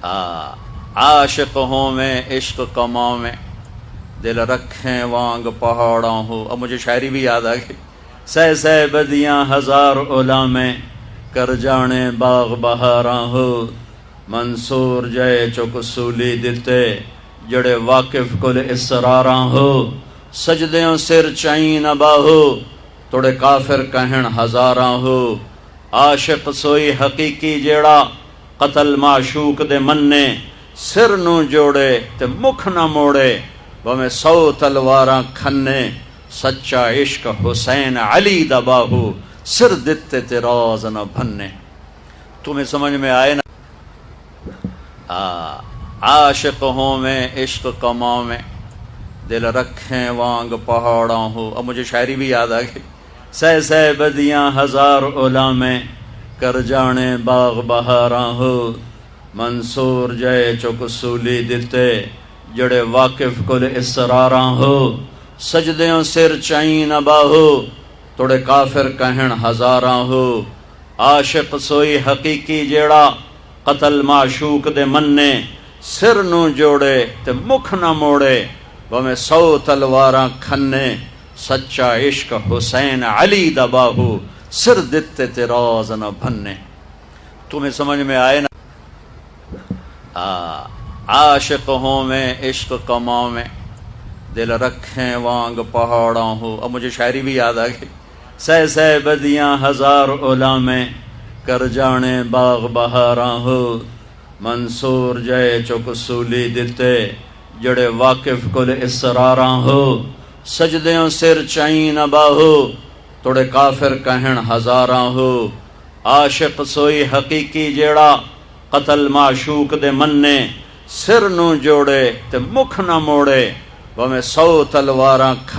عاشق ہوں میں عشق کماں میں دل رکھیں وانگ پہاڑاں ہو. اب مجھے شاعری بھی یاد آ گئی. سہ سہ بدیاں ہزار اولا میں کر جانے باغ بہاراں ہو. منصور جے چک سولی دتے جڑے واقف کل اسراراں ہو. سجدیوں سر چائیں نہ باہو توڑے کافر کہن ہزاراں ہو. عاشق سوئی حقیقی جیڑا قتل معشوق دے مننے. سر نو جوڑے تے مکھ نہ موڑے بمیں 100 تلواراں کھنے. سچا عشق حسین علی دا باہو سر دتے تے راز نہ بھنے. تمہیں سمجھ میں آئے نا؟ عاشق ہوں میں عشق کماں میں دل رکھیں وانگ پہاڑاں ہو. اب مجھے شاعری بھی یاد آ گئی. سہ سہ بدیاں ہزار اولا میں کر جانے باغ بہاراں ہو. منصور جے چک سولی دتے جڑے واقف کل اسراراں ہو. سجدیوں سر چائیں نہ باہو توڑے کافر کہن ہزاراں ہو. عاشق سوئی حقیقی جیڑا قتل معشوق دے مننے. سر نو جوڑے تے مکھ نہ موڑے بمیں 100 تلواراں کھنے. سچا عشق حسین علی دا باہو سر دتے تے راز نہ بھنے. تمہیں سمجھ میں آئے نا؟ عاشق ہوں میں عشق کماں میں دل رکھیں وانگ پہاڑاں ہو. اب مجھے شاعری بھی یاد آ گئی. سہ سہ بدیاں ہزار اولا میں کر جانے باغ بہاراں ہو. منصور جے چک سولی دتے جڑے واقف کل اسراراں ہو. سجدیوں سر چائیں نہ باہو توڑے کافر کہن ہزاراں ہو. عاشق سوئی حقیقی جیڑا قتل معشوق دے مننے. سر نو جوڑے تے مکھ نہ موڑے بمیں 100 تلواراں کھنے.